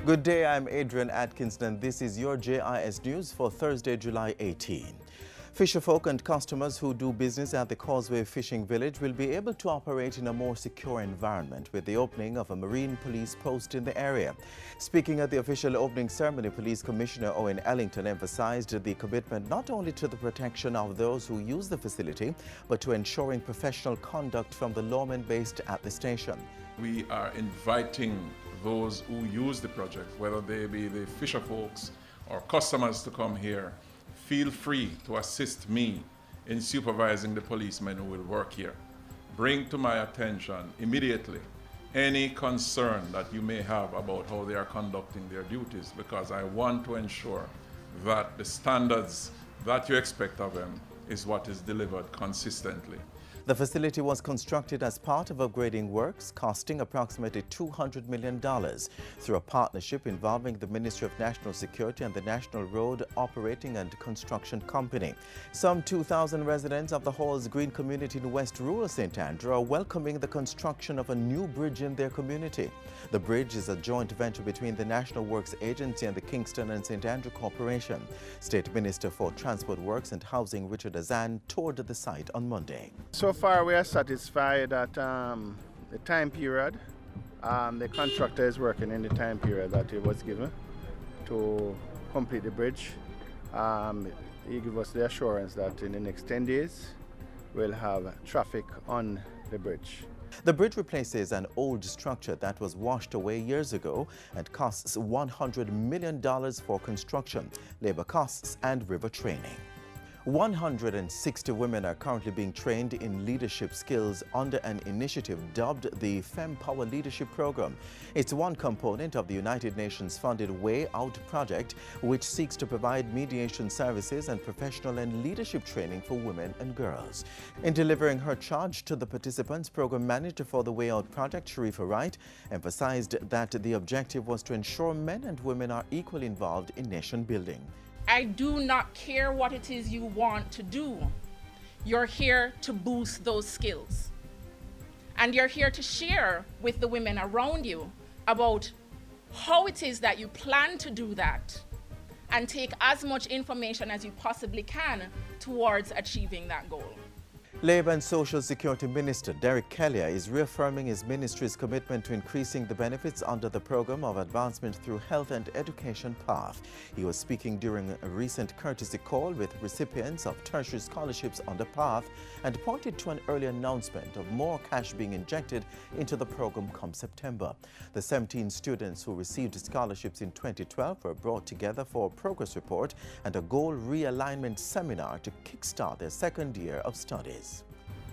Good day, I'm Adrian Atkinson and this is your JIS News for Thursday, July 18. Fisherfolk and customers who do business at the Causeway Fishing Village will be able to operate in a more secure environment with the opening of a marine police post in the area. Speaking at the official opening ceremony, Police Commissioner Owen Ellington emphasized the commitment not only to the protection of those who use the facility, but to ensuring professional conduct from the lawmen based at the station. We are inviting those who use the project, whether they be the fisher folks or customers, to come here. Feel free to assist me in supervising the policemen who will work here. Bring to my attention immediately any concern that you may have about how they are conducting their duties, because I want to ensure that the standards that you expect of them is what is delivered consistently. The facility was constructed as part of upgrading works costing approximately $200 million through a partnership involving the Ministry of National Security and the National Road Operating and Construction Company. Some 2,000 residents of the Halls Green community in West Rural St. Andrew are welcoming the construction of a new bridge in their community. The bridge is a joint venture between the National Works Agency and the Kingston and St. Andrew Corporation. State Minister for Transport Works and Housing Richard Azan toured the site on Monday. So far, we are satisfied that the time period, the contractor is working in the time period that it was given to complete the bridge. He gave us the assurance that in the next 10 days, we'll have traffic on the bridge. The bridge replaces an old structure that was washed away years ago and costs $100 million for construction, labor costs and river training. 160 women are currently being trained in leadership skills under an initiative dubbed the Femme Leadership Program. It's one component of the United Nations funded Way Out project, which seeks to provide mediation services and professional and leadership training for women and girls. In delivering her charge to the participants, program manager for the Way Out project, Sharifa Wright, emphasized that the objective was to ensure men and women are equally involved in nation building. I do not care what it is you want to do. You're here to boost those skills. And you're here to share with the women around you about how it is that you plan to do that and take as much information as you possibly can towards achieving that goal. Labour and Social Security Minister Derek Kelly is reaffirming his ministry's commitment to increasing the benefits under the Programme of Advancement Through Health and Education PATH. He was speaking during a recent courtesy call with recipients of tertiary scholarships under PATH and pointed to an early announcement of more cash being injected into the programme come September. The 17 students who received scholarships in 2012 were brought together for a progress report and a goal realignment seminar to kickstart their second year of studies.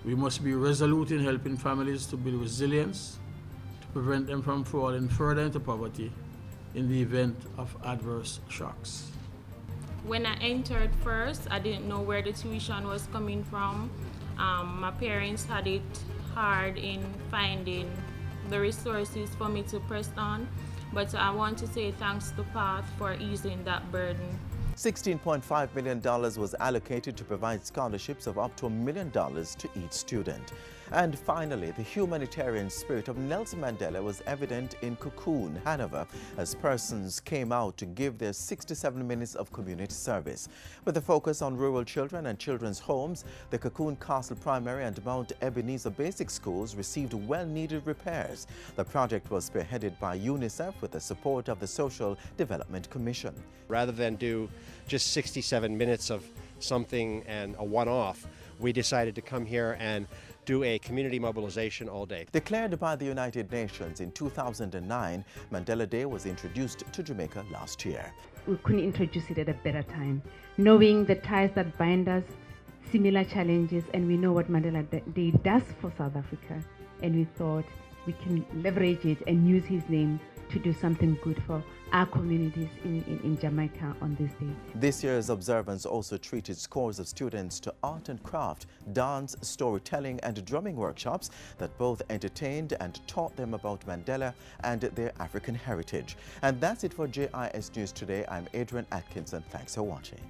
We must be resolute in helping families to build resilience, to prevent them from falling further into poverty in the event of adverse shocks. When I entered first, I didn't know where the tuition was coming from. My parents had it hard in finding the resources for me to press on, but I want to say thanks to PATH for easing that burden. $16.5 million was allocated to provide scholarships of up to $1 million to each student. And finally, the humanitarian spirit of Nelson Mandela was evident in Cocoon, Hanover, as persons came out to give their 67 minutes of community service. With a focus on rural children and children's homes, the Cocoon Castle Primary and Mount Ebenezer Basic Schools received well-needed repairs. The project was spearheaded by UNICEF with the support of the Social Development Commission. Rather than do just 67 minutes of something and a one-off, we decided to come here and do a community mobilization all day. Declared by the United Nations in 2009, Mandela Day was introduced to Jamaica last year. We couldn't introduce it at a better time, knowing the ties that bind us, similar challenges, and we know what Mandela Day does for South Africa, and we thought we can leverage it and use his name to do something good for our communities in Jamaica on this day. This year's observance also treated scores of students to art and craft, dance, storytelling and drumming workshops that both entertained and taught them about Mandela and their African heritage. And that's it for JIS News today. I'm Adrian Atkinson. Thanks for watching.